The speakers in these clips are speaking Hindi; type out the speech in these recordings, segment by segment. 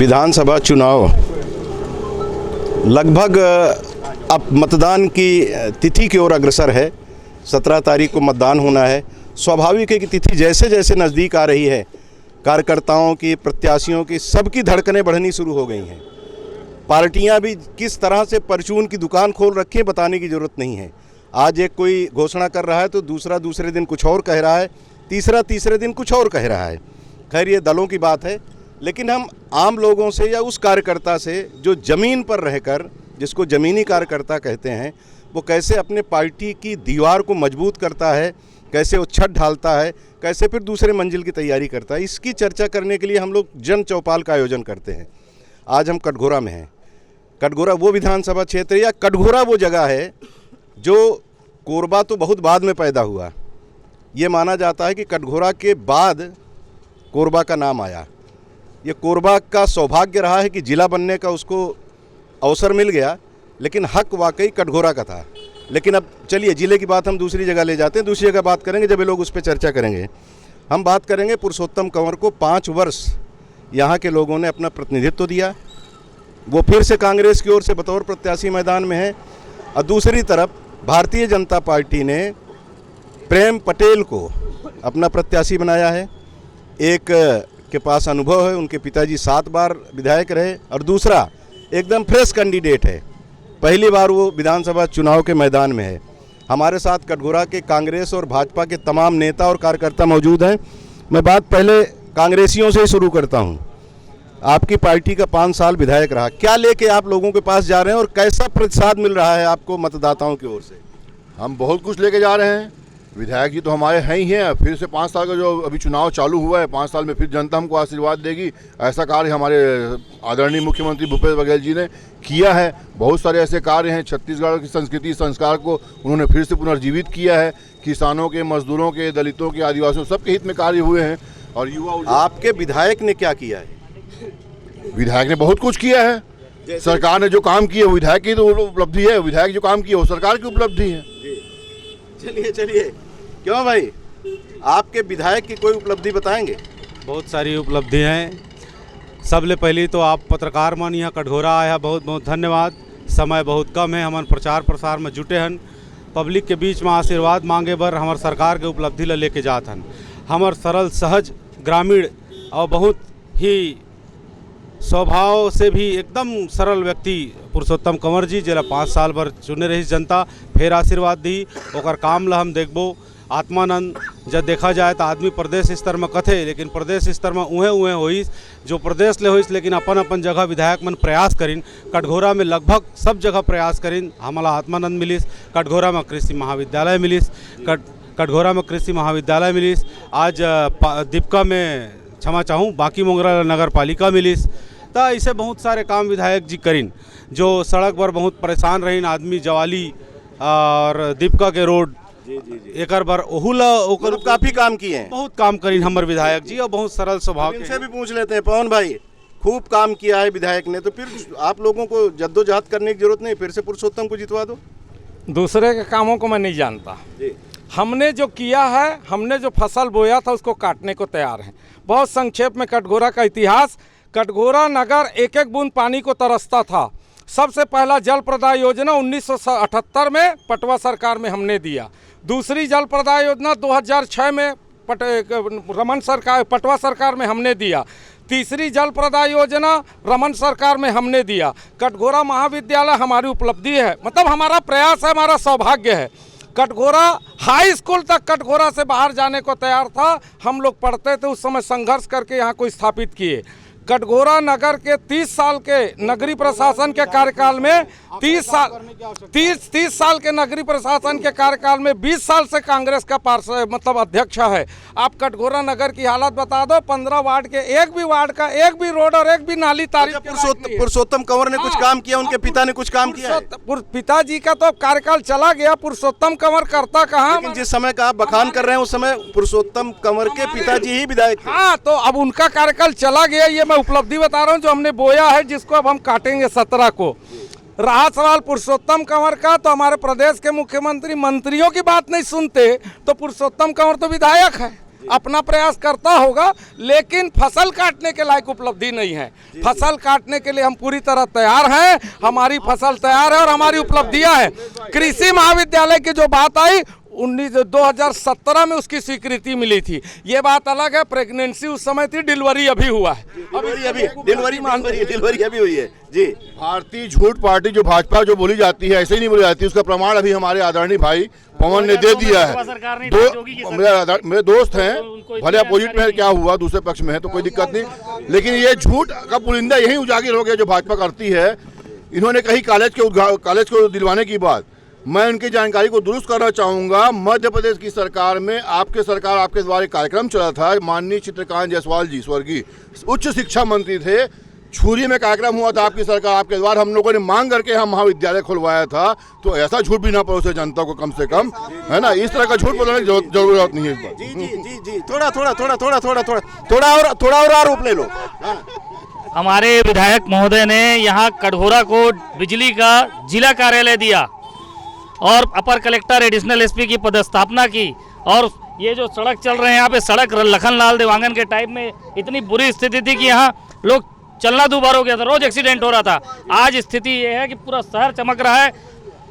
विधानसभा चुनाव लगभग अब मतदान की तिथि की ओर अग्रसर है। 17 तारीख को मतदान होना है। स्वाभाविक है कि तिथि जैसे जैसे नज़दीक आ रही है, कार्यकर्ताओं की, प्रत्याशियों की, सबकी धड़कनें बढ़नी शुरू हो गई हैं। पार्टियां भी किस तरह से परचून की दुकान खोल रखी है बताने की ज़रूरत नहीं है। आज एक कोई घोषणा कर रहा है तो दूसरा दूसरे दिन कुछ और कह रहा है, तीसरा तीसरे दिन कुछ और कह रहा है। खैर ये दलों की बात है, लेकिन हम आम लोगों से या उस कार्यकर्ता से जो ज़मीन पर रहकर, जिसको ज़मीनी कार्यकर्ता कहते हैं, वो कैसे अपने पार्टी की दीवार को मजबूत करता है, कैसे वो छत ढालता है, कैसे फिर दूसरे मंजिल की तैयारी करता है, इसकी चर्चा करने के लिए हम लोग जन चौपाल का आयोजन करते हैं। आज हम कटघोरा में हैं। कटघोरा वो विधानसभा क्षेत्र या कटघोरा वो जगह है जो कोरबा तो बहुत बाद में पैदा हुआ। ये माना जाता है कि कटघोरा के बाद कोरबा का नाम आया। ये कोरबा का सौभाग्य रहा है कि ज़िला बनने का उसको अवसर मिल गया, लेकिन हक वाकई कटघोरा का था। लेकिन अब चलिए ज़िले की बात हम दूसरी जगह ले जाते हैं, दूसरी जगह बात करेंगे जब ये लोग उस पर चर्चा करेंगे। हम बात करेंगे पुरुषोत्तम कंवर को 5 वर्ष यहाँ के लोगों ने अपना प्रतिनिधित्व दिया। वो फिर से कांग्रेस की ओर से बतौर प्रत्याशी मैदान में है। और दूसरी तरफ भारतीय जनता पार्टी ने प्रेम पटेल को अपना प्रत्याशी बनाया है। एक के पास अनुभव है, उनके पिताजी 7 बार विधायक रहे, और दूसरा एकदम फ्रेश कैंडिडेट है, पहली बार वो विधानसभा चुनाव के मैदान में है। हमारे साथ कटघोरा के कांग्रेस और भाजपा के तमाम नेता और कार्यकर्ता मौजूद हैं। मैं बात पहले कांग्रेसियों से ही शुरू करता हूं। आपकी पार्टी का 5 साल विधायक रहा, क्या लेके आप लोगों के पास जा रहे हैं और कैसा प्रतिसाद मिल रहा है आपको मतदाताओं की ओर से? हम बहुत कुछ लेके जा रहे हैं। विधायक जी तो हमारे हैं ही हैं। फिर से 5 साल का जो अभी चुनाव चालू हुआ है, 5 साल में फिर जनता हमको आशीर्वाद देगी। ऐसा कार्य हमारे आदरणीय मुख्यमंत्री भूपेश बघेल जी ने किया है। बहुत सारे ऐसे कार्य हैं। छत्तीसगढ़ की संस्कृति संस्कार को उन्होंने फिर से पुनर्जीवित किया है। किसानों के, मजदूरों के, दलितों के, आदिवासियों, सबके हित में कार्य हुए हैं। और युवा, आपके विधायक ने क्या किया है? विधायक ने बहुत कुछ किया है। सरकार ने जो काम किया वो विधायक की तो उपलब्धि है। विधायक जो काम किया वो सरकार की उपलब्धि है। चलिए क्यों भाई, आपके विधायक की कोई उपलब्धि बताएंगे? बहुत सारी उपलब्धि हैं। सबले पहली तो आप पत्रकार मन यहाँ कटघोरा आया, बहुत बहुत धन्यवाद। समय बहुत कम है, हमन प्रचार प्रसार में जुटे हन। पब्लिक के बीच में आशीर्वाद मांगे बर हमार सरकार के उपलब्धि ला लेके जात हन। हमार सरल सहज ग्रामीण और बहुत ही स्वभाव से भी एकदम सरल व्यक्ति पुरुषोत्तम कंवर जी, जरा 5 साल भर चुने रही जनता, फिर आशीर्वाद दी। ओकर काम ला हम देखबो। आत्मानंद जब देखा जाए तो आदमी प्रदेश स्तर में कथे, लेकिन प्रदेश स्तर में उहे होइस जो प्रदेश ले होइस, लेकिन अपन अपन जगह विधायक मन प्रयास करिन। कटघोरा में लगभग सब जगह प्रयास करिन। हमारा आत्मानंद मिलिस, कटघोरा में कृषि महाविद्यालय मिलिस, कटघोरा में कृषि महाविद्यालय मिलिस। आज दीपका में क्षमा चाहूँ बाकी मोंगरा नगर पालिका मिलिस। तो ऐसे बहुत सारे काम विधायक जी करिन। जो सड़क पर बहुत परेशान रहीन आदमी, जवाली और दीपका के रोड, एक बार ओहुला ओकर काफ़ी काम किए हैं। बहुत काम करिन हमारे विधायक जी, और बहुत सरल स्वभाव। इनसे भी पूछ लेते हैं। पवन भाई, खूब काम किया है विधायक ने, तो फिर आप लोगों को जद्दोजहद करने की जरूरत नहीं, फिर से पुरुषोत्तम को जितवा दो। दूसरे के कामों को मैं नहीं जानता। हमने जो किया है, हमने जो फसल बोया था उसको काटने को तैयार हैं। बहुत संक्षेप में कटघोरा का इतिहास। कटघोरा नगर एक एक बूंद पानी को तरसता था। सबसे पहला जल प्रदाय योजना 1978 में पटवा सरकार में हमने दिया। दूसरी जल प्रदाय योजना 2006 में पटवा सरकार में हमने दिया। तीसरी जल प्रदाय योजना रमन सरकार में हमने दिया। कटघोरा महाविद्यालय हमारी उपलब्धि है, मतलब हमारा प्रयास है, हमारा सौभाग्य है। कटघोरा हाई स्कूल तक कटघोरा से बाहर जाने को तैयार था। हम लोग पढ़ते थे उस समय, संघर्ष करके यहाँ को स्थापित किए। कटघोरा नगर के 30 साल के नगरीय प्रशासन के कार्यकाल में 30 साल के नगरीय प्रशासन के कार्यकाल में 20 साल से कांग्रेस का पार्षद मतलब अध्यक्ष है। आप कटघोरा नगर की हालत बता दो। 15 वार्ड के एक भी वार्ड का एक भी रोड और एक भी नाली तारीफ। पुरुषोत्तम कंवर ने कुछ काम किया, उनके पिता ने कुछ काम किया। पिताजी का तो कार्यकाल चला गया, पुरुषोत्तम कंवर करता कहाँ? लेकिन जिस समय का आप बखान कर रहे हैं उस समय पुरुषोत्तम कंवर के पिताजी ही विधायक थे। हाँ, तो अब उनका कार्यकाल चला गया। ये मैं उपलब्धि बता रहा हूँ जो हमने बोया है, जिसको अब हम काटेंगे 17 को। रहा सवाल पुरुषोत्तम कंवर का, तो हमारे प्रदेश के मुख्यमंत्री मंत्रियों की बात नहीं सुनते, तो पुरुषोत्तम कंवर तो विधायक है। अपना प्रयास करता होगा, लेकिन फसल काटने के लायक उपलब्धि नहीं है। फसल काटने के लिए हम पूरी तरह तैयार हैं, हमारी फसल तैयार है और हमारी उपलब्धियां हैं। कृषि महाविद्यालय की जो बात आई 2017 में उसकी स्वीकृति मिली थी, ये बात अलग है। प्रेगनेंसी उस समय थी, डिलीवरी अभी हुआ है, डिलीवरी अभी हुई है जी। भारतीय झूठ पार्टी जो भाजपा जो बोली जाती है ऐसे ही नहीं बोली जाती, उसका प्रमाण अभी हमारे आदरणीय भाई पवन ने दे दिया है। मेरे दोस्त हैं, भले अपोजिट में है, क्या हुआ दूसरे पक्ष में है तो कोई दिक्कत नहीं, लेकिन ये झूठ का पुलिंदा यही उजागर हो गया जो भाजपा करती है। इन्होंने कही कॉलेज को दिलवाने की बात, मैं उनकी जानकारी को दुरुस्त करना चाहूँगा। मध्य प्रदेश की सरकार में आपके द्वारा एक कार्यक्रम चला था, माननीय चित्रकांत जायसवाल जी स्वर्गीय उच्च शिक्षा मंत्री थे, छुरी में कार्यक्रम हुआ था आपकी सरकार, आपके द्वारा हम लोगों ने मांग करके हम महाविद्यालय खुलवाया था। तो ऐसा झूठ भी ना परोसे जनता को, कम से कम, है ना, इस तरह का झूठ बोलने की जरूरत नहीं है इस बार। जी थोड़ा और आरोप ले लो। हमारे विधायक महोदय ने यहाँ कटघोरा को बिजली का जिला कार्यालय दिया और अपर कलेक्टर एडिशनल एसपी की पदस्थापना की, और ये जो सड़क चल रहे हैं यहाँ पे, सड़क लखनलाल देवांगन के टाइम में इतनी बुरी स्थिति थी कि यहाँ लोग चलना दूभर हो गया था, रोज एक्सीडेंट हो रहा था। आज स्थिति ये है कि पूरा शहर चमक रहा है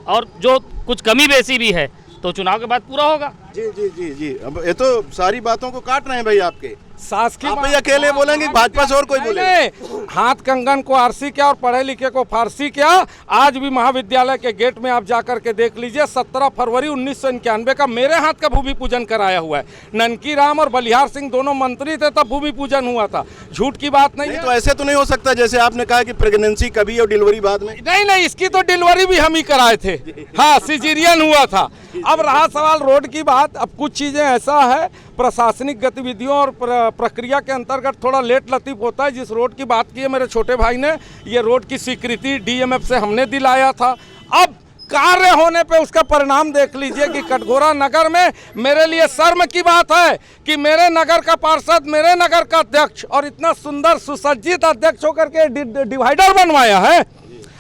और जो कुछ कमी बेसी भी है तो चुनाव के बाद पूरा होगा। जी अब ये तो सारी बातों को काट रहे हैं भाई आपके शासकीय आप अकेले बोलेंगे, भाजपा से और कोई बोलेगा? हाथ कंगन को आरसी क्या और पढ़े लिखे को फारसी क्या। आज भी महाविद्यालय के गेट में आप जाकर के देख लीजिए, 17 फरवरी 1991 का मेरे हाथ का भूमि पूजन कराया हुआ है। ननकी राम और बलिहार सिंह दोनों मंत्री थे तब भूमि पूजन हुआ था, झूठ की बात नहीं है। तो ऐसे तो नहीं हो सकता जैसे आपने कहा कि प्रेगनेंसी कभी और डिलीवरी बाद में। नहीं, इसकी तो डिलीवरी भी हम ही कराए थे, हाँ, सिजेरियन हुआ था। अब रहा सवाल रोड की बात, अब कुछ चीजें ऐसा है प्रशासनिक गतिविधियों और प्रक्रिया के अंतर्गत थोड़ा लेट लतीफ होता है। जिस रोड की बात की है मेरे छोटे भाई ने, ये रोड की स्वीकृति डीएमएफ से हमने दिलाया था। अब कार्य होने पे उसका परिणाम देख लीजिए कि कटघोरा नगर में मेरे लिए शर्म की बात है कि मेरे नगर का पार्षद, मेरे नगर का अध्यक्ष, और इतना सुंदर सुसज्जित अध्यक्ष होकर के डिवाइडर बनवाया है।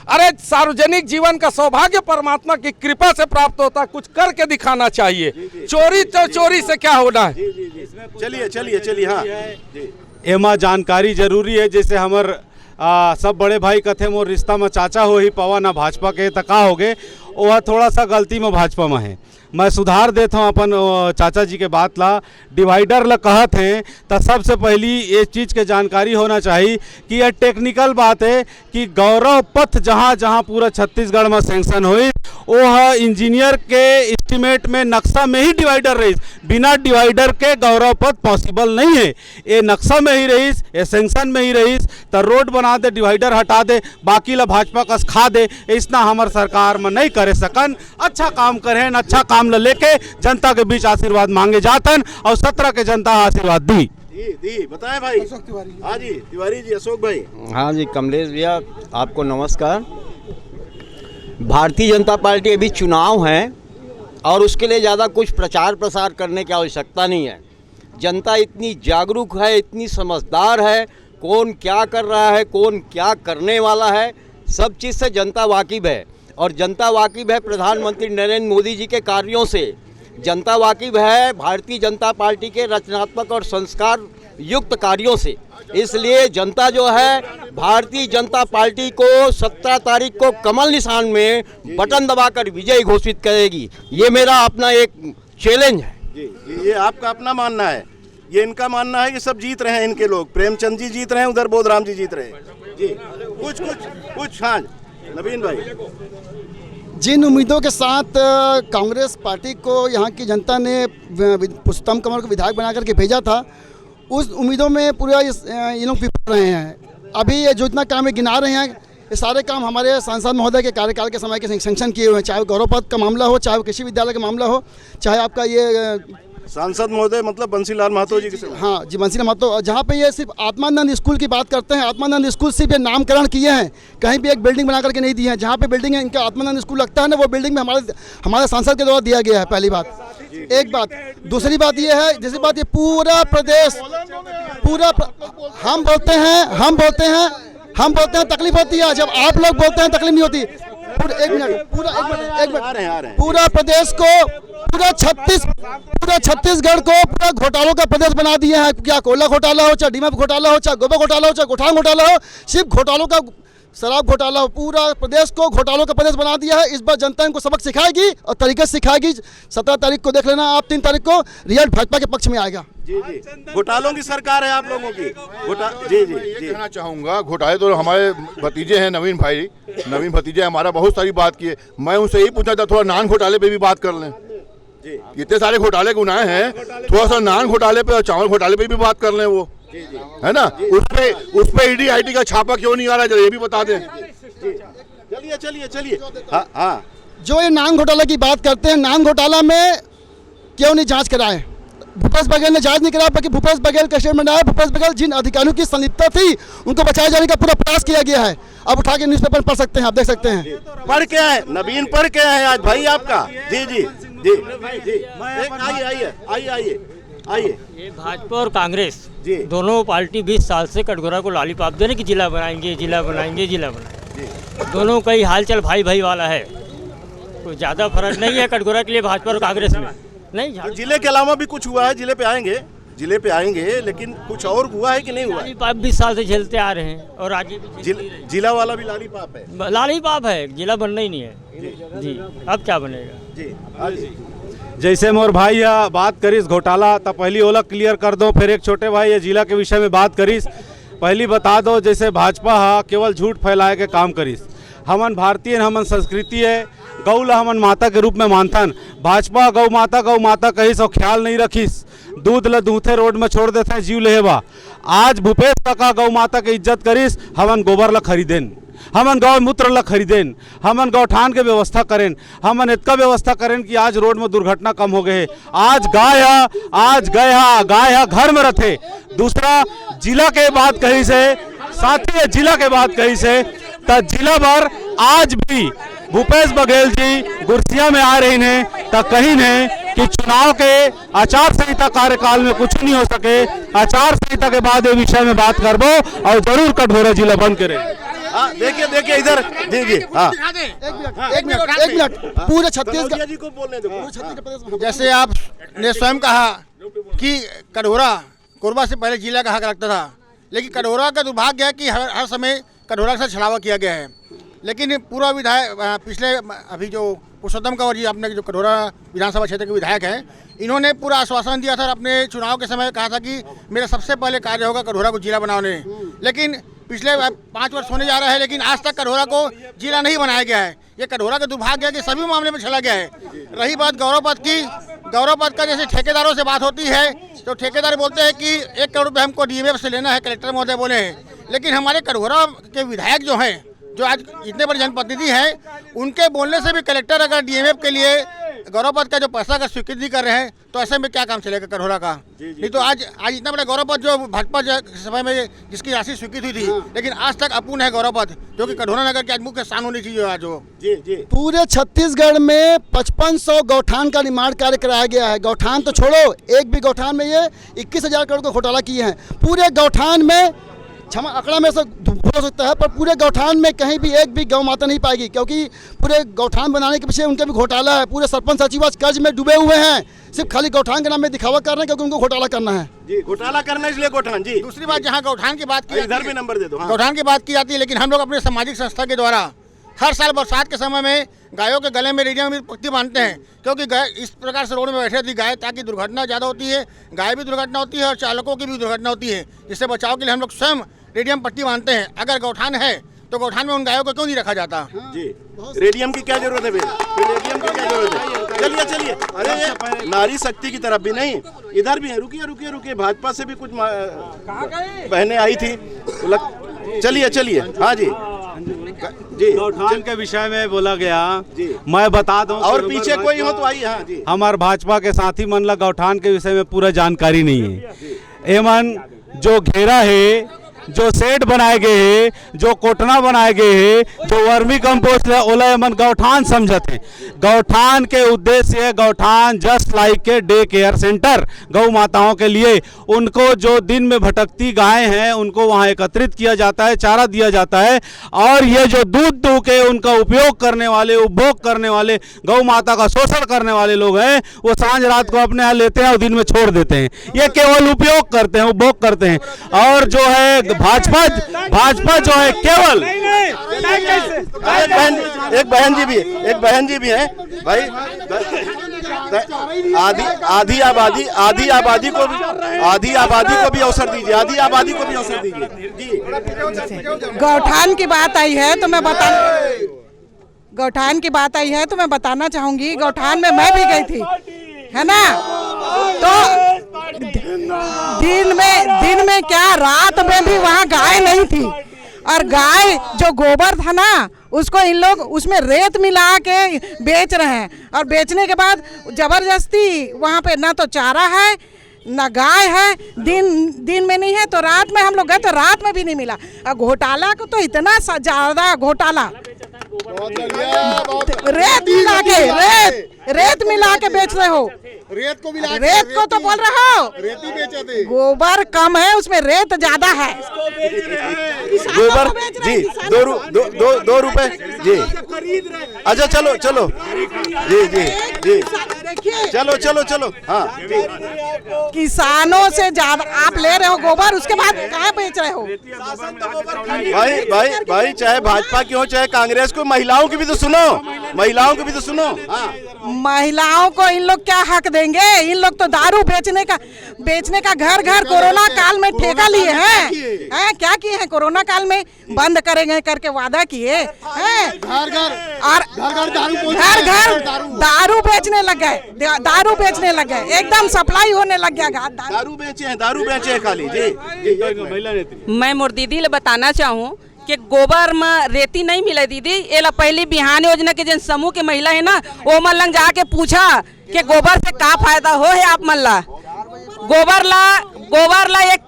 अरे सार्वजनिक जीवन का सौभाग्य परमात्मा की कृपा से प्राप्त होता है, कुछ करके दिखाना चाहिए। चोरी से क्या होना है। चलिए हाँ एमा जानकारी जरूरी है। जैसे हमर सब बड़े भाई कथे मोर रिश्ता में चाचा हो ही पवा ना भाजपा के तका हो गए, वह थोड़ा सा गलती में भाजपा में है। मैं सुधार देता हूँ अपन चाचा जी के बात ला, डिवाइडर ला कहत हैं तो सबसे पहली ये चीज़ के जानकारी होना चाहिए कि यह टेक्निकल बात है कि गौरव पथ जहाँ जहाँ पूरा छत्तीसगढ़ में सेंक्शन हुई वो इंजीनियर के एस्टिमेट में नक्शा में ही डिवाइडर रही, बिना डिवाइडर के गौरव पथ पॉसिबल नहीं है। ये नक्शा में ही रही, ये सेंक्शन में ही रही, तो रोड बना दे, डिवाइडर हटा दे, बाकी ला भाजपा का खा दे, इतना हमारे सरकार में नहीं करे सकन। अच्छा काम करें, अच्छा काम ला लेके जनता के बीच आशीर्वाद मांगे जातन और 17 के जनता आशीर्वाद दी। बताएं भाई। हाँ जी तिवारी जी, अशोक भाई। हाँ जी कमलेश भैया, आपको नमस्कार। भारतीय जनता पार्टी अभी चुनाव हैं और उसके लिए ज़्यादा कुछ प्रचार प्रसार करने की आवश्यकता नहीं है। जनता इतनी जागरूक है, इतनी समझदार है, कौन क्या कर रहा है, कौन क्या करने वाला है, सब चीज़ से जनता वाकिफ़ है। और जनता वाकिफ़ है प्रधानमंत्री नरेंद्र मोदी जी के कार्यों से, जनता वाकिफ़ है भारतीय जनता पार्टी के रचनात्मक और संस्कार युक्त कार्यों से। इसलिए जनता जो है भारतीय जनता पार्टी को 17 तारीख को कमल निशान में बटन दबाकर विजयी घोषित करेगी। ये मेरा अपना एक चैलेंज है। जी ये आपका अपना मानना है, ये इनका मानना है कि सब जीत रहे हैं, इनके लोग प्रेमचंद जी जीत रहे हैं, उधर बोधराम जी जीत रहे हैं। जी कुछ हाँ नवीन भाई। जिन उम्मीदों के साथ कांग्रेस पार्टी को यहाँ की जनता ने पुरुषोत्तम कंवर को विधायक बना करके भेजा था, उस उम्मीदों में पूरा ये लोग विफल रहे हैं। अभी ये जो इतना काम गिना रहे हैं, ये सारे काम हमारे सांसद महोदय के कार्यकाल के समय के सैंक्शन किए हुए हैं, चाहे गौरव पथ का मामला हो, चाहे कृषि विद्यालय का मामला हो, चाहे आपका ये सांसद महोदय मतलब बंसीलाल महतो जी के समय। हाँ जी बंसीलाल महतो, जहाँ पे ये सिर्फ आत्मानंद स्कूल की बात करते हैं। आत्मानंद स्कूल सिर्फ ये नामकरण किए हैं, कहीं भी एक बिल्डिंग बना करके नहीं दी है। जहाँ पे बिल्डिंग है इनका आत्मानंद स्कूल लगता है ना, वो बिल्डिंग में हमारे सांसद के द्वारा दिया गया है। पहली बात, एक बात। दूसरी बात ये है, दूसरी बात ये पूरा प्रदेश हम बोलते हैं तकलीफ होती है, जब आप लोग बोलते हैं तकलीफ नहीं होती। पूरा प्रदेश को, पूरा छत्तीसगढ़ को पूरा घोटालों का प्रदेश बना दिए हैं। क्या कोयला घोटाला हो, चाहे डीएमएफ घोटाला हो, चाहे गोबर घोटाला हो, चाहे गोठान घोटाला हो, सिर्फ घोटालों का, शराब घोटाला हो, पूरा प्रदेश को घोटालों का प्रदेश बना दिया है। इस बार जनता इनको सबक सिखाएगी और तरीके से सिखाएगी। 17 तारीख को देख लेना आप, 3 तारीख को रिजल्ट भाजपा के पक्ष में आएगा। जी जी, घोटालों की सरकार है आप लोगों की। जी जी ये कहना चाहूँगा, घोटाले तो हमारे भतीजे हैं, नवीन भतीजे हमारा बहुत सारी बात किए। मैं उनसे यही पूछना था, थोड़ा नान घोटाले पे भी बात कर लें। इतने सारे घोटाले गुनाह हैं, थोड़ा सा नान घोटाले पे और चावल घोटाले पे भी बात कर लें, वो है ना। उस पे ईडी आईटी का छापा क्यों नहीं आ रहा है, ये भी बता दें। चलिए। हाँ, जो ये नान घोटाला की बात करते हैं, नान घोटाला में क्यों नहीं जांच कराए? भूपेश बघेल ने जांच नहीं कराया, बल्कि भूपेश बघेल का स्टेटमेंट आया, भूपेश बघेल जिन अधिकारियों की संलिप्तता थी उनको बचाए जाने का पूरा प्रयास किया गया है। अब उठा के न्यूज़पेपर पढ़ सकते हैं, आप देख सकते हैं। पढ़ क्या है नवीन, पढ़ क्या है आज भाई आपका? जी। आइए। ये भाजपा और कांग्रेस दोनों पार्टी 20 साल से कटघोरा को लॉलीपॉप दे रहे कि जिला बनाएंगे। दोनों का ही हालचाल भाई वाला है, कोई ज़्यादा फर्क नहीं है कटघोरा के लिए भाजपा और कांग्रेस में। नहीं, जिले के अलावा भी कुछ हुआ है? जिले पे आएंगे, लेकिन कुछ और हुआ है कि नहीं हुआ? लॉलीपॉप 20 साल से झेलते आ रहे हैं और आगे भी जिला वाला भी लॉलीपॉप है, जिला बनना ही नहीं है। जी, अब क्या बनेगा? जी। जैसे मोर भाई या बात करीस घोटाला, तब पहली ओला क्लियर कर दो, फिर एक छोटे भाई ये जिला के विषय में बात करीस। पहली बता दो, जैसे भाजपा केवल झूठ फैलाए के काम करीस। हमन भारतीय, हमन संस्कृति है, गौ ला हमन माता के रूप में मानथन। भाजपा गौ माता कहिस और ख्याल नहीं रखिस, दूध ला दूथे रोड में छोड़ देते हैं, जीव लेबा। आज भूपेश काका गौ माता के इज्जत करिस, हमन गोबर ला खरीदेन, हमन गौ मूत्र ला खरीदेन, हमन गौठान के व्यवस्था करें, हमन इतना व्यवस्था करें कि आज रोड में दुर्घटना कम हो गए। आज गाय घर में रहते। दूसरा जिला के बात कही से, साथी जिला के बात कही से, तो जिला भर आज भी भूपेश बघेल जी गुरसिया में आ रही हैं, तो कहीं ने कि चुनाव के आचार संहिता कार्यकाल में कुछ नहीं हो सके। आचार संहिता के बाद ये विषय में बात करबो और जरूर कटघोरा जिला बंद करे। देखिए इधर जी। हाँ, एक मिनट। पूरे छत्तीसगढ़ जी को बोलने दो। जैसे आपने स्वयं कहा कि कटघोरा कोरबा से पहले जिला का हक रखता था, लेकिन कटघोरा का दुर्भाग्य है कि हर समय कटघोरा से छलावा किया गया है। लेकिन पूरा विधायक पिछले अभी जो पुरुषोत्तम कंवर जी अपने जो कटघोरा विधानसभा क्षेत्र के विधायक हैं, इन्होंने पूरा आश्वासन दिया था, अपने चुनाव के समय कहा था कि मेरा सबसे पहले कार्य होगा कटघोरा को जिला बनाने। लेकिन पिछले 5 वर्ष होने जा रहा है, लेकिन आज तक कटघोरा को जिला नहीं बनाया गया है। ये कटघोरा का दुर्भाग्य है कि सभी मामले में चला गया है। रही बात गौरव पद का, जैसे ठेकेदारों से बात होती है तो ठेकेदार बोलते हैं कि 1 करोड़ रुपये हमको डीएमएफ से लेना है, कलेक्टर महोदय बोले हैं। लेकिन हमारे कटघोरा के विधायक जो हैं, जो आज इतने बड़े जनप्रतिनिधि हैं, उनके बोलने से भी कलेक्टर अगर डीएमएफ के लिए गौरव पद का जो पैसा का स्वीकृति कर रहे हैं, तो ऐसे में क्या काम चलेगा कटघोरा का? नहीं तो आज इतना बड़ा गौरव पद जो भाजपा समय में जिसकी राशि स्वीकृत हुई थी, लेकिन आज तक अपूर्ण है गौरव पद, जो कि कटघोरा नगर की आज मुख्य स्थान होनी चाहिए। आज जी पूरे छत्तीसगढ़ में 5500 गौठान का निर्माण कार्य कराया गया है। गौठान तो छोड़ो, एक भी गौठान में ये 21,000 करोड़ का घोटाला किए हैं। पूरे गौठान में, क्षमा आंकड़ा में से हो सकता है, पर पूरे गौठान में कहीं भी एक भी गौ माता नहीं पाएगी, क्योंकि पूरे गौठान बनाने के पीछे उनके भी घोटाला है। पूरे सरपंच सचिव कर्ज में डूबे हुए हैं, सिर्फ खाली गौठान के नाम में दिखावा कर रहे हैं, क्योंकि उनको घोटाला करना है। जी, घोटाला करना इसलिए गौठान। जी, दूसरी बात, जहाँ गौठान की बात की, इधर भी नंबर दे दो। गौठान की बात की जाती है, लेकिन हम लोग अपने सामाजिक संस्था के द्वारा हर साल बरसात के समय में गायों के गले में रेडियम की पट्टी बांधते हैं, क्योंकि गाय इस प्रकार से रोड में बैठे थी गाय, ताकि दुर्घटना ज़्यादा होती है, गाय भी दुर्घटना होती है और चालकों की भी दुर्घटना होती है। जिससे बचाव के लिए हम लोग स्वयं रेडियम पट्टी बांधते हैं। अगर गौठान है तो गौठान में उन गायों को क्यों नहीं रखा जाता? जी, रेडियम की क्या जरूरत है? रेडियम की क्या जरूरत है? चलिए। अरे नारी शक्ति की तरफ भी नहीं, इधर भी है। रुकिए, भाजपा से भी कुछ बहनें आई थी। चलिए। हाँ जी, गौठान के विषय में बोला गया जी, मैं बता दूं, और पीछे कोई हो तो आइए। हाँ जी, हमारे भाजपा के साथी मन ला गौठान के विषय में पूरा जानकारी नहीं है। एमन जो घेरा है, जो शेड बनाए गए हैं, जो कोटना बनाए गए हैं, जो वर्मी कंपोस्ट है, ओला मन गौठान समझते हैं। गौठान के उद्देश्य है, गौठान जस्ट लाइक के डे केयर सेंटर गौ माताओं के लिए। उनको जो दिन में भटकती गायें हैं उनको वहाँ एकत्रित किया जाता है, चारा दिया जाता है, और ये जो दूध दूह के उनका उपयोग करने वाले, उपभोग करने वाले, गौ माता का शोषण करने वाले लोग हैं, वो सांझ रात को अपने यहाँ लेते हैं और दिन में छोड़ देते हैं। ये केवल उपयोग करते हैं, उपभोग करते हैं। और जो है भाजपा जो है केवल एक बहन जी भी है भाई। आधी आबादी को भी अवसर दीजिए, आधी आबादी को भी अवसर दीजिए। गौठान की बात आई है तो मैं बताना चाहूंगी, गौठान में मैं भी गई थी, है ना। तो दिन में क्या, रात में भी वहाँ गाय नहीं थी, और गाय जो गोबर था ना उसको इन लोग उसमें रेत मिला के बेच रहे हैं, और बेचने के बाद जबरदस्ती वहाँ पे ना तो चारा है ना गाय है, दिन में नहीं है, तो रात में हम लोग गए तो रात में भी नहीं मिला। और घोटाला को तो इतना ज्यादा घोटाला, रेत मिला के बेच रहे हो, रेत को तो बोल रहे हो, रेती बेचे थे। गोबर कम है उसमें रेत ज्यादा है। गोबर जी 2 रुपए जी। अच्छा चलो जी चलो हाँ। किसानों से ज्यादा आप ले रहे हो गोबर, उसके बाद कहाँ बेच रहे हो? भाई चाहे भाजपा की हो चाहे कांग्रेस को, महिलाओं की भी तो सुनो, हाँ। महिलाओं को इन लोग क्या हक देंगे? इन लोग तो दारू बेचने का घर कोरोना काल में ठेका लिए हैं। क्या किए हैं कोरोना काल में? बंद करेंगे करके वादा किए हैं, घर दारू बेचने लग गए, एकदम सप्लाई होने लग गया। दारू बेचे हैं खाली जी। मैं मोर दीदी ले बताना चाहूँ कि गोबर में रेती नहीं मिले दीदी। ये ला पहली बिहान योजना के जन समूह के महिला है ना, वो मन लंग जाके पूछा कि गोबर से का फायदा हो है आप मन ला। गोबर ला एक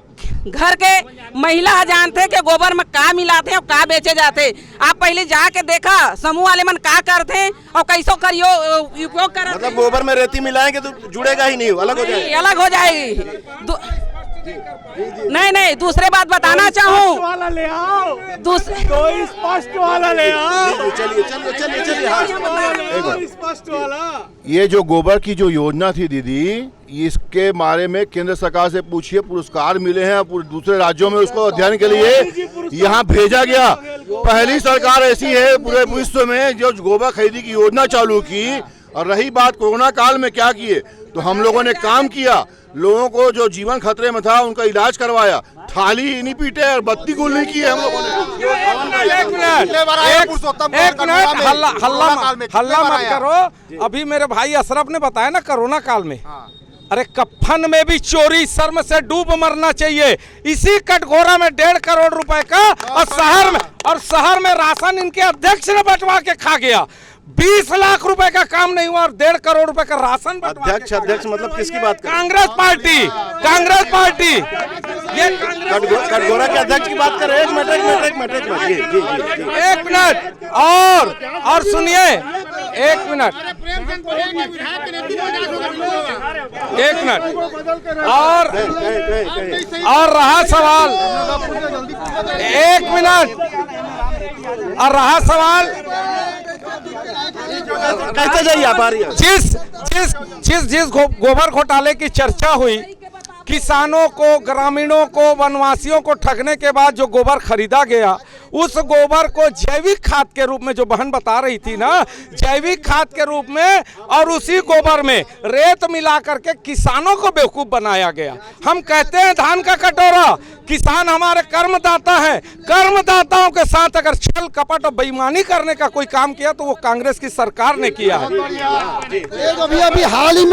घर के महिला जानते हैं कि गोबर में का मिलाते हैं और का बेचे जाते। आप पहले जाके देखा समूह वाले मन का करते हैं और कैसो करियो उपयोग कर। मतलब गोबर में रेती मिलाएंगे तो जुड़ेगा ही नहीं, अलग हो जाएगी। नहीं दूसरे बात बताना चाहूँ, ये जो गोबर की जो योजना थी दीदी, इसके बारे में केंद्र सरकार से पूछिए, पुरस्कार मिले हैं पूरे दूसरे राज्यों में, उसको अध्ययन के लिए यहाँ भेजा गया। पहली सरकार ऐसी है पूरे विश्व में जो गोबर खरीदी की योजना चालू की। और रही बात कोरोना काल में क्या किए, तो हम लोगों ने काम किया, लोगों को जो जीवन खतरे में था उनका इलाज करवाया, थाली ही नहीं पीटे और बत्ती गुल नहीं की है हम लोगों ने। एक मिनट हल्ला मत करो। अभी मेरे भाई अशरफ ने बताया ना कोरोना काल में, अरे कफन में भी चोरी शर्म से डूब मरना चाहिए। इसी कटघोरा में 1.5 करोड़ रुपए का, और शहर में राशन इनके अध्यक्ष ने बंटवा के खा गया। 20 लाख रुपए का काम नहीं हुआ और 1.5 करोड़ रुपए का राशन। अध्यक्ष मतलब किसकी बात कर? कांग्रेस पार्टी ये कटघोरा के अध्यक्ष की बात कर रहे हैं। एक मिनट और सुनिए, एक मिनट और रहा सवाल, एक मिनट और रहा सवाल, कैसे जाइए आप? जिस गोबर घोटाले की चर्चा हुई, किसानों को, ग्रामीणों को, वनवासियों को ठगने के बाद जो गोबर खरीदा गया, उस गोबर को जैविक खाद के रूप में, जो बहन बता रही थी ना, जैविक खाद के रूप में, और उसी गोबर में रेत मिला करके किसानों को बेवकूफ बनाया गया। हम कहते हैं धान का कटोरा, किसान हमारे कर्मदाता है। कर्मदाताओं के साथ अगर छल कपट और बेईमानी करने का कोई काम किया तो वो कांग्रेस की सरकार ने किया है। अभी हाल ही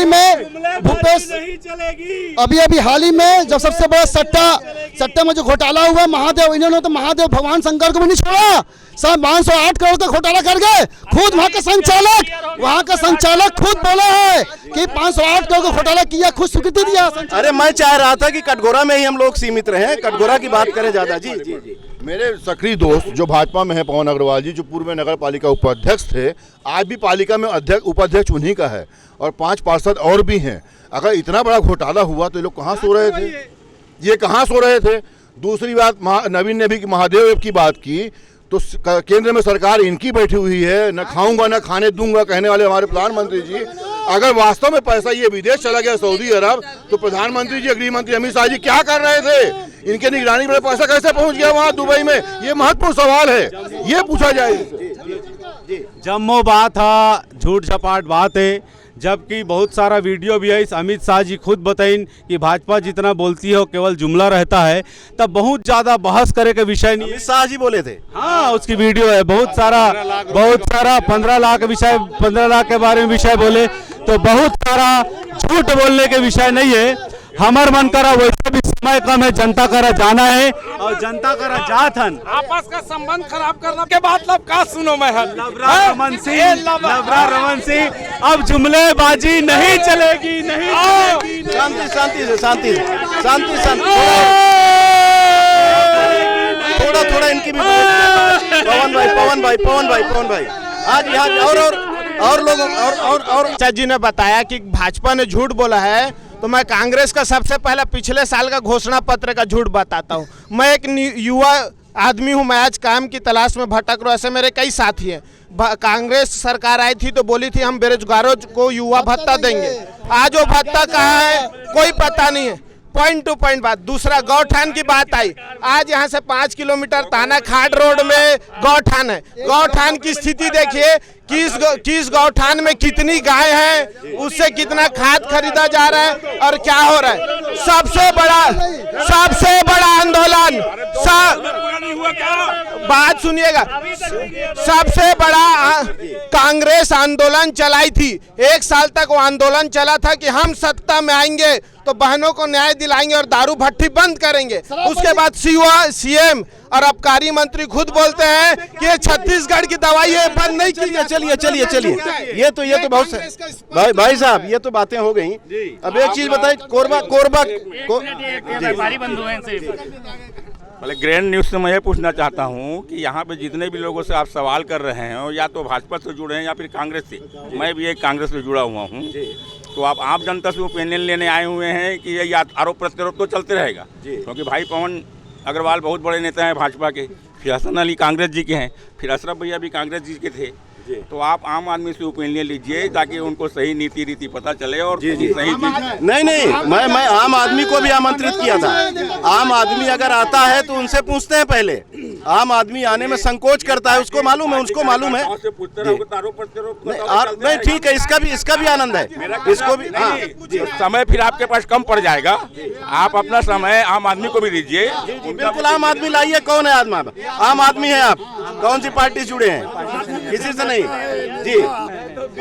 में भूपेश अभी अभी हाल ही में जब सबसे बड़ा सट्टा में जो घोटाला हुआ महादेव, इन्होंने तो महादेव भगवान शंकर को भी नहीं छोड़ा, सब 508 करोड़ का घोटाला कर गए। खुद वहाँ का संचालक खुद बोला है कि 508 करोड़ का घोटाला किया, खुद स्वीकृति दिया। अरे मैं चाह रहा था कि कटघोरा में ही हम लोग सीमित रहे, कटघोरा की बात करें ज्यादा। जी जी जी। मेरे सक्रिय दोस्त जो भाजपा में है, पवन अग्रवाल जी, जो पूर्व में नगर पालिका उपाध्यक्ष थे, आज भी पालिका में उपाध्यक्ष उन्हीं का है, और 5 पार्षद और भी हैं। अगर इतना बड़ा घोटाला हुआ तो ये लोग कहाँ सो रहे थे? ये कहाँ सो रहे थे? दूसरी बात, नवीन ने भी महादेव की बात की, तो केंद्र में सरकार इनकी बैठी हुई है, न खाऊंगा न खाने दूंगा कहने वाले हमारे प्रधानमंत्री जी। अगर वास्तव में पैसा ये विदेश चला गया सऊदी अरब, तो प्रधानमंत्री जी, गृह मंत्री अमित शाह जी क्या कर रहे थे? इनके निगरानी में पैसा कैसे पहुंच गया वहां दुबई में? ये महत्वपूर्ण सवाल है, ये पूछा जाए। जम्मो बात है, झूठ झपाट बात है, जबकि बहुत सारा वीडियो भी है। इस अमित शाह जी खुद बताइन कि भाजपा जितना बोलती है वो केवल जुमला रहता है, तब बहुत ज़्यादा बहस करे के विषय नहीं। अमित शाह जी बोले थे, हाँ, उसकी वीडियो है, बहुत सारा 15 लाख विषय, 15 लाख के बारे में विषय बोले, तो बहुत सारा झूठ बोलने के विषय नहीं है। हमार मन करा वैसे भी समय कम है, जनता करा जाना है और जनता करा जात हन। आपस का संबंध खराब करने के बाद का सुनो मैं लवरा रमन सिंह, अब जुमलेबाजी नहीं चलेगी, नहीं चलेगी। शांति से थोड़ा इनकी भी पवन भाई आज यहाँ और लोगों और जी ने बताया कि भाजपा ने झूठ बोला है, तो मैं कांग्रेस का सबसे पहला पिछले साल का घोषणा पत्र का झूठ बताता हूँ। मैं एक युवा आदमी हूँ, मैं आज काम की तलाश में भटक रहा हूँ, ऐसे मेरे कई साथी हैं। कांग्रेस सरकार आई थी तो बोली थी हम बेरोजगारों को युवा भत्ता देंगे, आज वो भत्ता कहाँ है कोई पता नहीं है। पॉइंट टू पॉइंट बात। दूसरा, गौठान की बात आई, आज यहाँ से 5 किलोमीटर ताना खाड़ रोड में गौठान है। गौठान की स्थिति देखिए, किस गौठान में कितनी गाय है, उससे कितना खाद खरीदा जा रहा है और क्या हो रहा है। सबसे बड़ा आंदोलन, बात सुनिएगा, सबसे बड़ा कांग्रेस आंदोलन चलाई थी। 1 साल तक वो आंदोलन चला था कि हम सत्ता में आएंगे तो बहनों को न्याय दिलाएंगे और दारू भट्टी बंद करेंगे। उसके बाद सीएम और आबकारी मंत्री खुद बोलते हैं कि ये छत्तीसगढ़ की दवाई है, बंद नहीं की। चलिए ये तो बहुत भाई साहब, ये तो बातें हो गई। अब एक चीज बताइए, कोरबा व्यापारी बंधु हैं इनसे। पहले ग्रैंड न्यूज़ से मैं ये पूछना चाहता हूँ कि यहाँ पे जितने भी लोगों से आप सवाल कर रहे हैं, या तो भाजपा से जुड़े हैं या फिर कांग्रेस से। मैं भी एक कांग्रेस से जुड़ा हुआ हूँ, तो आप आम जनता से ओपिनियन लेने आए हुए हैं कि ये आरोप प्रत्यारोप तो चलते रहेगा, क्योंकि भाई पवन अग्रवाल बहुत बड़े नेता हैं भाजपा के, फिर हसन अली कांग्रेस जी के हैं, फिर अशरफ भैया भी कांग्रेस जी के थे। तो आप आम आदमी से ओपिनियन लीजिए ताकि उनको सही नीति रीति पता चले और सही चीज। नहीं, मैं आम आदमी को भी आमंत्रित किया था। आम आदमी अगर आता है तो उनसे पूछते हैं पहले। आम आदमी आने में संकोच करता है, उसको मालूम है, नहीं ठीक है, इसका भी आनंद है, इसको भी। समय फिर आपके पास कम पड़ जाएगा, आप अपना समय आम आदमी को भी दीजिए। बिल्कुल, आम आदमी लाइए। कौन है आम आदमी है आप? कौन सी पार्टी जुड़े हैं? किसी से नहीं जी।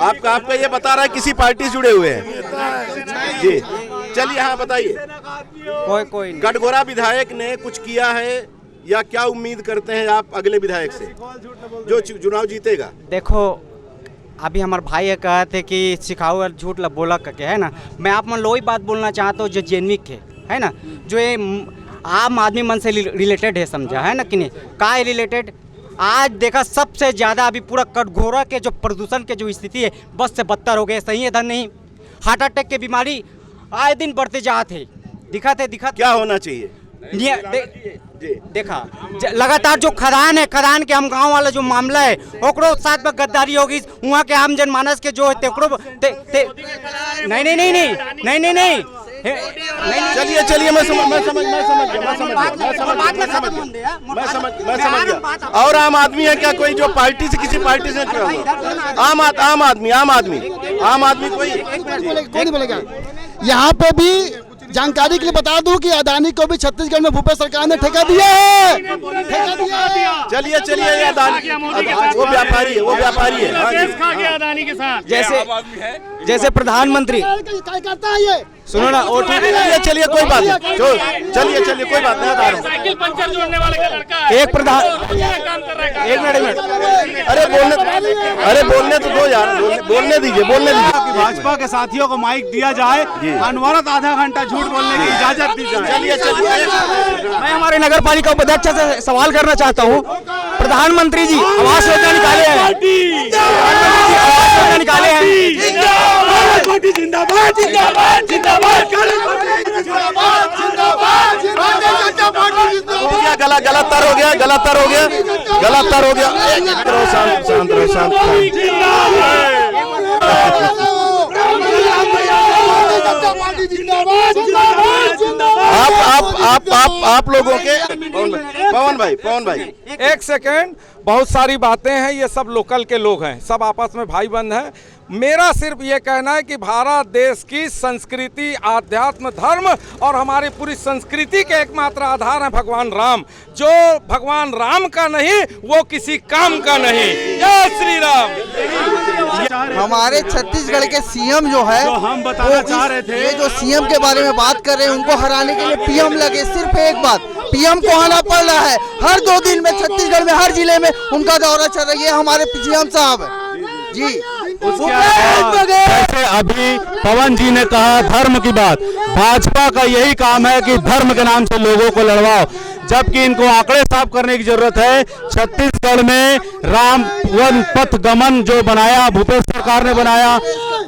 आपका ये बता रहा है किसी पार्टी से जुड़े हुए हैं जी। चलिए, हाँ बताइए, कोई कटघोरा विधायक ने कुछ किया है या क्या उम्मीद करते हैं आप अगले विधायक से जो चुनाव जीतेगा? देखो, अभी हमारे भाई कहे थे कि सिखाओ झूठ बोला करके, है ना। मैं आप मन वही बात बोलना चाहता हूँ जो जेनविक है ना, जो ये आम आदमी मन से रिलेटेड है, समझा है ना कि नहीं। का है रिलेटेड? आज देखा सबसे ज़्यादा अभी पूरा कटघोरा के जो प्रदूषण के जो स्थिति है, बस से बदतर हो गए। सही है धन नहीं, हार्ट अटैक के बीमारी आए दिन बढ़ते जाते दिखा क्या होना चाहिए? देखा लगातार जो खदान है, खदान के हम गांव वाला जो मामला है, ओकरो साथ में गद्दारी होगी। वहाँ के आम जनमानस के जो है नहीं। चलिए, मैं समझ गया। और आम आदमी है क्या कोई जो पार्टी से, किसी पार्टी से? आम आदमी कोई नहीं बोलेगा। यहाँ पे भी जानकारी के लिए बता दूं कि अदानी को भी छत्तीसगढ़ में भूपेश सरकार ने ठेका दिया है। चलिए, ये अदानी वो व्यापारी है। अदानी के साथ जैसे प्रधानमंत्री क्या करता है ये सुनो ना, वो चलिए कोई बात नहीं, चलिए कोई बात नहीं, बता रहा हूँ। साइकिल पंचर जोड़ने वाले का लड़का है। एक प्रधान, काम कर रहा है। एक मिनट, अरे बोलने तो दो यार, बोलने दीजिए। भाजपा के साथियों को माइक दिया जाए, अनवरत आधा घंटा झूठ बोलने की इजाजत दी जाए। चलिए। मैं हमारे नगर पालिका उपाध्यक्ष से सवाल करना चाहता हूँ। प्रधानमंत्री जी आवास योजना निकाले हैं, हो गया, गलत तार हो गया। शांत। आप लोगों के पवन भाई एक सेकेंड, बहुत सारी बातें हैं, ये सब लोकल के लोग हैं, सब आपस में भाई बंद हैं। मेरा सिर्फ ये कहना है कि भारत देश की संस्कृति, आध्यात्म, धर्म और हमारी पूरी संस्कृति के एकमात्र आधार है भगवान राम। जो भगवान राम का नहीं वो किसी काम का नहीं। जय श्री राम। हमारे छत्तीसगढ़ के सीएम जो है, जो हम बताना चाह रहे थे, ये जो सीएम के बारे में बात कर रहे हैं, उनको हराने के लिए पीएम लगे। सिर्फ एक बात, पीएम को आना पड़ रहा है। हर 2 दिन में छत्तीसगढ़ में हर जिले में उनका दौरा चल रहा है। ये हमारे सीएम साहब है जी। जैसे अभी पवन जी ने कहा धर्म की बात, भाजपा का यही काम है कि धर्म के नाम से लोगों को लड़वाओ, जबकि इनको आंकड़े साफ करने की जरूरत है। छत्तीसगढ़ में राम वन पथ गमन जो बनाया भूपेश सरकार ने बनाया,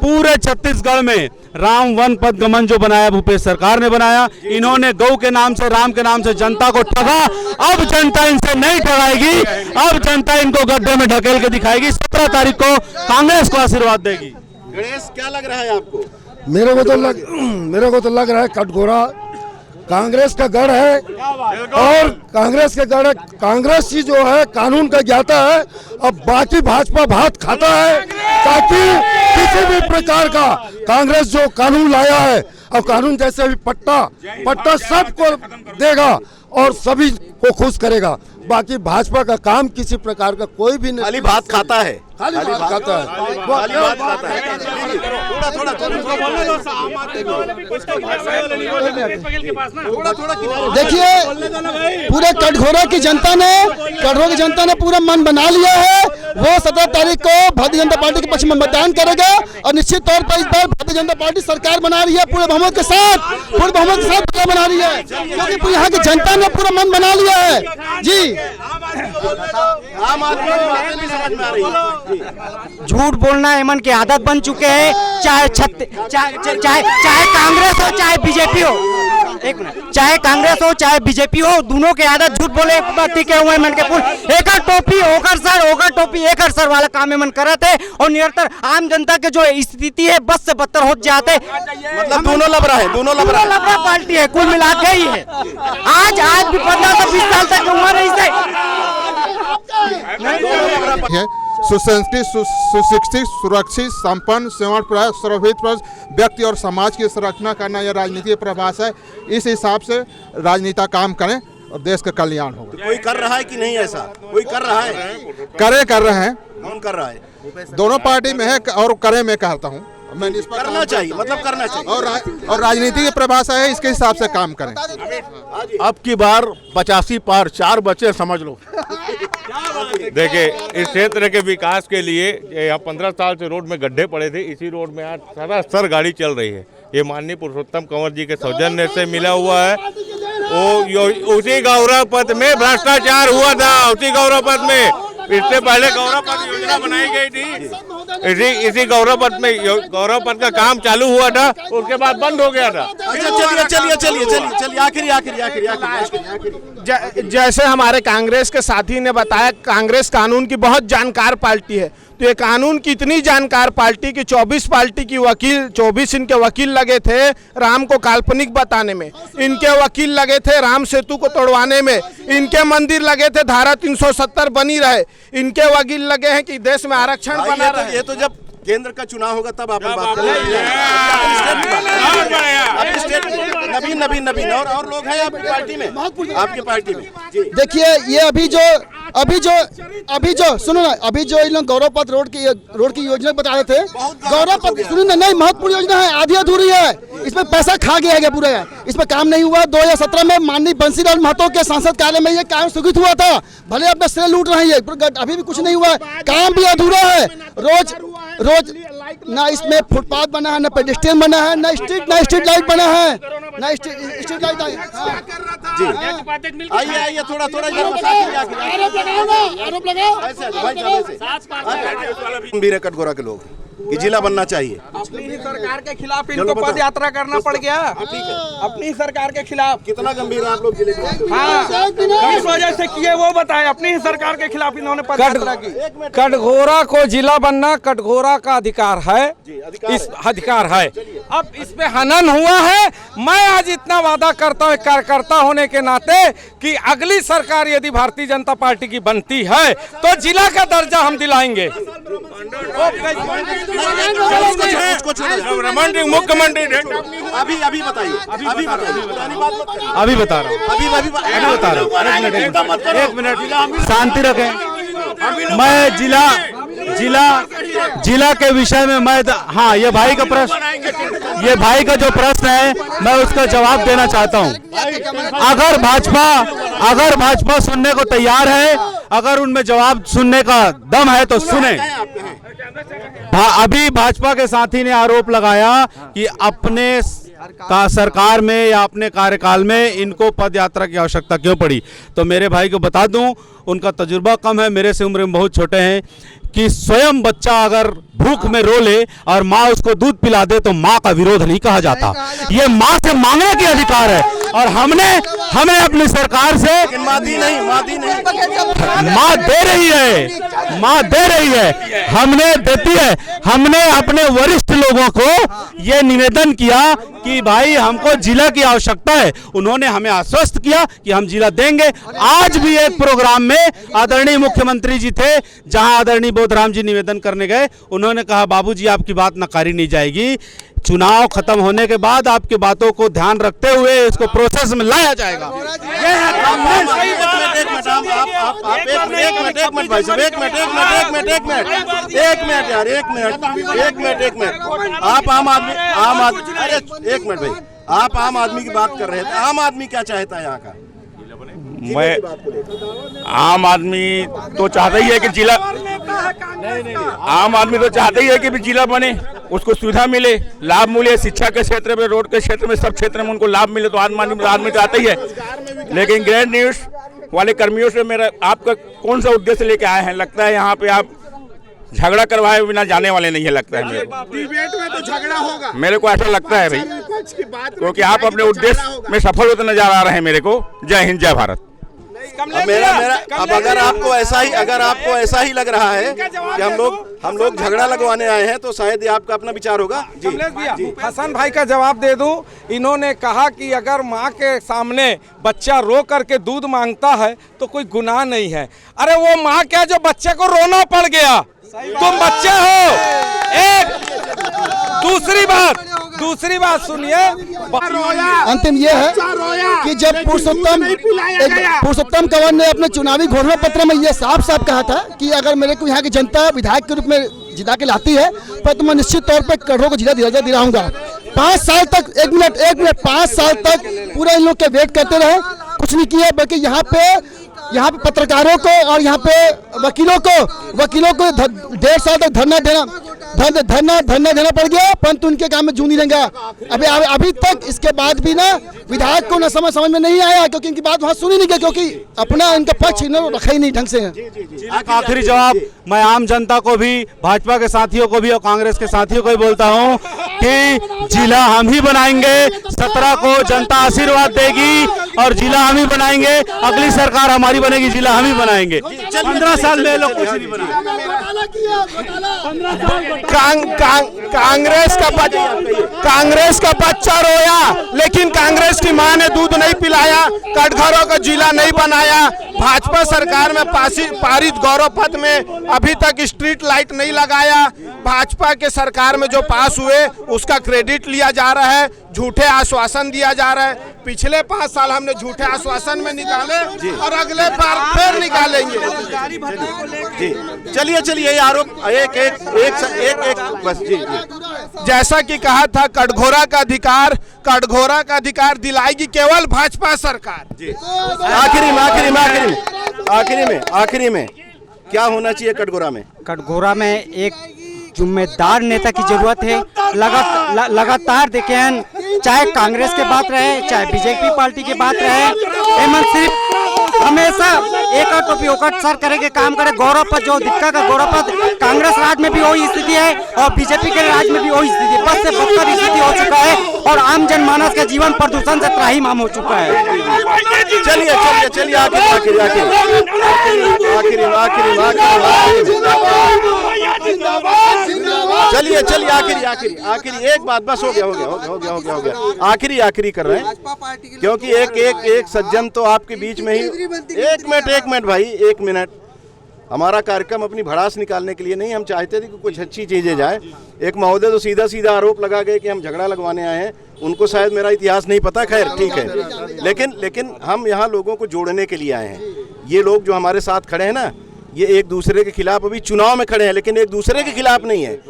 पूरे छत्तीसगढ़ में राम वन पथ गमन जो बनाया भूपेश सरकार ने बनाया। इन्होंने गौ के नाम से, राम के नाम से जनता को ठगा। अब जनता इनसे नहीं ठगाएगी, अब जनता इनको गड्ढे में ढकेल के दिखाएगी। 17 तारीख को कांग्रेस को आशीर्वाद देगी। गणेश, क्या लग रहा है आपको? मेरे को तो लग रहा है कटघोरा कांग्रेस का गढ़ है, और कांग्रेस के गढ़, कांग्रेस ही जो है कानून का ज्ञाता है। अब बाकी भाजपा भात खाता है, ताकि किसी भी प्रकार का कांग्रेस जो कानून लाया है, और कानून जैसे भी पट्टा सबको देगा और सभी को खुश करेगा। बाकी भाजपा का काम किसी प्रकार का कोई भी नहीं, खाली भात खाता है। देखिए, पूरे कटघोरा की जनता ने पूरा मन बना लिया है। वो 17 तारीख को भारतीय जनता पार्टी के पक्ष में मतदान करेगा, और निश्चित तौर पर इस बार भारतीय जनता पार्टी सरकार बना रही है पूरे बहुमत के साथ बना रही है, क्योंकि यहाँ की जनता ने पूरा मन बना लिया है जी। आम आदमी की बातें नहीं समझ में आ रही। झूठ बोलना एमन की आदत बन चुके हैं, चाहे कांग्रेस हो चाहे बीजेपी हो, एक मिनट, चाहे कांग्रेस हो चाहे बीजेपी हो, दोनों के आदत झूठ बोले टिके हुए मन के पुल एकर टोपी एकर सर वाला काम एमन करते हैं, और निरंतर आम जनता के जो स्थिति है बस से बदतर हो जाते। मतलब दोनों लबरा पार्टी है, कुल मिला के ही है। आज भी 15 से 20 साल तक उम्र है इसे सुसंस्कृत, सुशिक्षित, सुरक्षित, संपन्न, सेवाप्रद, सर्वहितप्रद व्यक्ति और समाज की संरचना करना यह राजनीति प्रभास है। इस हिसाब से राजनीति काम करें और देश का कल्याण होगा। तो कोई कर रहा है कि नहीं? ऐसा कोई कर रहा है? कर रहे हैं। कौन कर रहा है? दोनों पार्टी में है, और करे मैं कहता हूँ, मैंने इस पर करना चाहिए, मतलब करना चाहिए, और राजनीति की प्रभाषा है, इसके हिसाब से काम करें। अब की बार 85 पार 4 बच्चे समझ लो। देखिए, इस क्षेत्र के विकास के लिए यहाँ 15 साल से रोड में गड्ढे पड़े थे, इसी रोड में आज सरासर गाड़ी चल रही है। ये माननीय पुरुषोत्तम कंवर जी के सौजन्य से मिला हुआ है। उसी गौरव पथ में भ्रष्टाचार हुआ था, उसी गौरव पथ में इससे पहले गौरव पथ योजना बनाई गई थी। इसी गौरव पथ का काम चालू हुआ था, उसके बाद बंद हो गया था। चलिए आखिरी जैसे हमारे कांग्रेस के साथी ने बताया, कांग्रेस कानून की बहुत जानकार पार्टी है। तो ये कानून की इतनी जानकार पार्टी की 24 इनके वकील लगे थे राम को काल्पनिक बताने में, इनके वकील लगे थे राम सेतु को तोड़वाने में, इनके मंदिर लगे थे धारा 370 बनी रहे, इनके वकील लगे हैं कि देश में आरक्षण बना रहे। ये तो जब केंद्र का चुनाव होगा तब आप बात करेंगे। नवीन और लोग हैं आपकी पार्टी में, आपकी पार्टी में। देखिए ये अभी जो सुनो ना, अभी जो इन लोग गौरव पथ रोड की योजना बता रहे थे, गौरव पथ सुनो ना, नहीं महत्वपूर्ण योजना है, आधी अधूरी है, इसमें पैसा खा गया है पूरा, इसमें काम नहीं हुआ। 2017 में माननीय बंसीलाल महतो के सांसद कार्य में ये काम स्वीकृत हुआ था, भले अपना श्रेय लूट रहे हैं, अभी भी कुछ नहीं हुआ है, काम भी अधूरा है। रोज ना इसमें फुटपाथ बना है, ना पेडेस्ट्रियन बना है, ना स्ट्रीट लाइट बना है, ना स्ट्रीट लाइट। आइए थोड़ा आरोप लगाओ। गंभीर है कटघोरा के लोग कि जिला बनना चाहिए। अपनी ही सरकार के खिलाफ इनको पद यात्रा करना पड़ गया, अपनी ही सरकार के खिलाफ। कितना गंभीर है आप लोग जिले में? हाँ, किस वजह से किए वो बताएं। अपनी ही सरकार के खिलाफ इन्होंने पद यात्रा की। कटघोरा को जिला बनना कटघोरा का अधिकार है, इस अधिकार है। अब इसमें हनन हुआ है। मैं आज इतना वादा करता हूँ कार्यकर्ता होने के नाते कि अगली सरकार यदि भारतीय जनता पार्टी की बनती है तो जिला का दर्जा हम दिलाएंगे। मुख्यमंत्री अभी बताइए, अभी बता रहा हूँ, एक मिनट शांति रखें। मैं जिला के विषय में हाँ, ये भाई का जो प्रश्न है मैं उसका जवाब देना चाहता हूँ। अगर भाजपा सुनने को तैयार है, अगर उनमें जवाब सुनने का दम है तो सुने। अभी भाजपा के साथी ने आरोप लगाया कि अपने का सरकार में या अपने कार्यकाल में इनको पद यात्रा की आवश्यकता क्यों पड़ी। तो मेरे भाई को बता दूं, उनका तजुर्बा कम है, मेरे से उम्र में बहुत छोटे हैं, कि स्वयं बच्चा अगर भूख में रो ले और माँ उसको दूध पिला दे तो माँ का विरोध नहीं कहा जाता। ये माँ से मांगने की अधिकार है और हमने अपनी सरकार से माँ दे रही है, हमने देती है। हमने अपने वरिष्ठ लोगों को ये निवेदन किया कि भाई हमको जिला की आवश्यकता है, उन्होंने हमें आश्वस्त किया कि हम जिला देंगे। आज भी एक प्रोग्राम में आदरणीय मुख्यमंत्री जी थे, जहां आदरणीय बोधराम जी निवेदन करने गए, उन्होंने कहा बाबूजी आपकी बात नकारी नहीं जाएगी, चुनाव खत्म होने के बाद आपकी बातों को ध्यान रखते हुए इसको प्रोसेस में लाया जाएगा। आप आम आदमी की बात कर रहे थे, आम आदमी क्या चाहता है यहाँ का? मैं आम आदमी तो चाहता ही है कि जिला, आम आदमी तो चाहता ही है कि जिला बने, उसको सुविधा मिले, लाभ मिले, शिक्षा के क्षेत्र में, रोड के क्षेत्र में, सब क्षेत्र में उनको लाभ मिले, तो आदमी चाहता ही है। लेकिन ग्रैंड न्यूज़ वाले कर्मियों से मेरा आपका कौन सा उद्देश्य लेके आए हैं? लगता है यहाँ पे आप झगड़ा करवाए बिना जाने वाले नहीं है, लगता है मेरे को। डिबेट में तो झगड़ा होगा, मेरे को ऐसा लगता है भाई, क्योंकि आप अपने उद्देश्य में सफल होते नजर आ रहे हैं मेरे को। जय हिंद, जय भारत। अब अगर आपको ऐसा ही लग रहा है कि हम लोग झगड़ा लगवाने आए हैं, तो शायद ये आपका अपना विचार होगा। जी हसन भाई का जवाब दे दूं। इन्होंने कहा कि अगर माँ के सामने बच्चा रो करके दूध मांगता है तो कोई गुनाह नहीं है। अरे वो माँ क्या जो बच्चे को रोना पड़ गया, तुम बच्चे हो। दूसरी बात सुनिए, अंतिम ये है कि जब पुरुषोत्तम कंवर ने अपने चुनावी घोषणा पत्र में ये साफ कहा था कि अगर मेरे को यहाँ की जनता विधायक के रूप में जिला के लाती है तो मैं निश्चित तौर पर कटघोरा को जिला दिलाऊंगा। 5 साल तक 1 मिनट 5 साल तक पूरा इन लोग के वेट करते रहे, कुछ नहीं किया, बल्कि यहाँ पे पत्रकारों को और यहाँ पे वकीलों को 1.5 साल तक धरना देना पड़ गया, परंतु उनके काम में जू नहीं रहेगा। अभी तक इसके बाद भी ना विधायक को न समझ में नहीं आया, क्योंकि इनकी बात वहाँ सुनी नहीं गई, क्योंकि अपना इनका पक्ष रखा ही नहीं ढंग से। आखिरी जवाब मैं आम जनता को भी, भाजपा के साथियों को भी और कांग्रेस के साथियों को भी बोलता हूँ कि जिला हम ही बनाएंगे। 17 को जनता आशीर्वाद देगी और जिला हम ही बनाएंगे। अगली सरकार हमारी बनेगी, जिला हम ही बनाएंगे। 15 साल में लोग कुछ नहीं बनाए। कांग्रेस का बच्चा रोया, लेकिन कांग्रेस की मां ने दूध नहीं पिलाया, कटघरों का जिला नहीं बनाया। भाजपा सरकार में पारित गौरव पथ में अभी तक स्ट्रीट लाइट नहीं लगाया। भाजपा के सरकार में जो पास हुए उसका क्रेडिट लिया जा रहा है, झूठे आश्वासन दिया जा रहा है। पिछले 5 साल हमने झूठे आश्वासन में निकाले और अगले बार फिर निकालेंगे। जी चलिए चलिए, आरोप एक बस जी। जैसा कि कहा था, कटघोरा का अधिकार दिलाएगी केवल भाजपा सरकार। जी आखिरी में क्या होना चाहिए कटघोरा में? कटघोरा में एक जिम्मेदार नेता की जरूरत है। लगातार देखें, चाहे कांग्रेस के बात रहे, चाहे बीजेपी पार्टी की बात रहे, हेमंत सिर्फ हमेशा एक उपयोगट सर करेंगे काम करे। गौरव पथ जो दिक्कत का गौरव पथ, कांग्रेस राज में भी वही स्थिति है और बीजेपी के राज में भी वही स्थिति है। बस से बदतर स्थिति हो चुका है और आम जनमानस का जीवन प्रदूषण से त्राहिमाम हो चुका है। चलिए आखिरी एक बात, बस हो गया। आखिरी कर रहे हैं, क्योंकि एक सज्जन तो आपके बीच में ही। एक मिनट भाई, 1 मिनट। हमारा कार्यक्रम अपनी भड़ास निकालने के लिए नहीं, हम चाहते थे कि कुछ अच्छी चीजें जाए। एक महोदय तो सीधा आरोप लगा गए कि हम झगड़ा लगवाने आए हैं। उनको शायद मेरा इतिहास नहीं पता, खैर ठीक है, लेकिन हम यहाँ लोगों को जोड़ने के लिए आए हैं। ये लोग जो हमारे साथ खड़े हैं ना, ये एक दूसरे के खिलाफ अभी चुनाव में खड़े हैं, लेकिन एक दूसरे के खिलाफ नहीं है।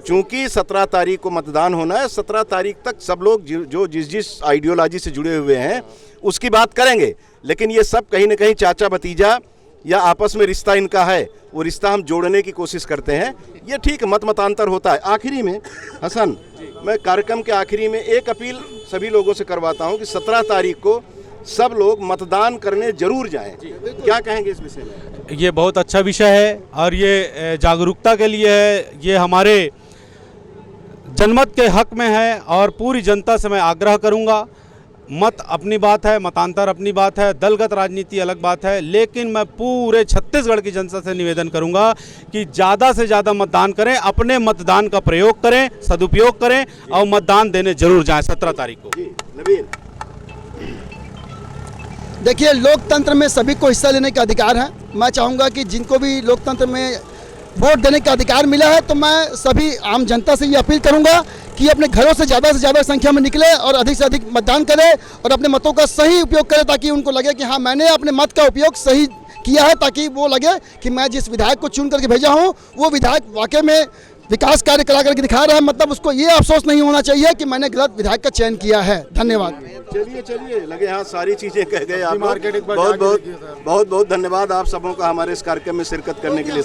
क्योंकि 17 तारीख को मतदान होना है, 17 तारीख तक सब लोग जो जिस आइडियोलॉजी से जुड़े हुए हैं उसकी बात करेंगे। लेकिन ये सब कहीं ना कहीं चाचा भतीजा या आपस में रिश्ता इनका है, वो रिश्ता हम जोड़ने की कोशिश करते हैं। ये ठीक मतांतर होता है। आखिरी में हसन, मैं कार्यक्रम के आखिरी में एक अपील सभी लोगों से करवाता हूँ कि 17 तारीख को सब लोग मतदान करने जरूर जाएं। क्या कहेंगे इस विषय में? ये बहुत अच्छा विषय है और ये जागरूकता के लिए है, ये हमारे जनमत के हक में है। और पूरी जनता से मैं आग्रह करूंगा, मत अपनी बात है, मतांतर अपनी बात है, दलगत राजनीति अलग बात है, लेकिन मैं पूरे छत्तीसगढ़ की जनता से निवेदन करूंगा कि ज़्यादा से ज़्यादा मतदान करें, अपने मतदान का प्रयोग करें, सदुपयोग करें और मतदान देने जरूर जाएं 17 तारीख को। देखिए, लोकतंत्र में सभी को हिस्सा लेने का अधिकार है। मैं चाहूँगा कि जिनको भी लोकतंत्र में वोट देने का अधिकार मिला है, तो मैं सभी आम जनता से ये अपील करूँगा कि अपने घरों से ज़्यादा संख्या में निकले और अधिक से अधिक मतदान करें और अपने मतों का सही उपयोग करें, ताकि उनको लगे कि हाँ, मैंने अपने मत का उपयोग सही किया है, ताकि वो लगे कि मैं जिस विधायक को चुन करके भेजा हूँ वो विधायक वाकई में विकास कार्य करा करके दिखा रहा है। मतलब उसको ये अफसोस नहीं होना चाहिए कि मैंने गलत विधायक का चयन किया है। धन्यवाद। चलिए लगे हाँ, सारी चीजें कह गए आप। बहुत बहुत धन्यवाद आप सबों का हमारे इस कार्यक्रम में शिरकत करने के लिए।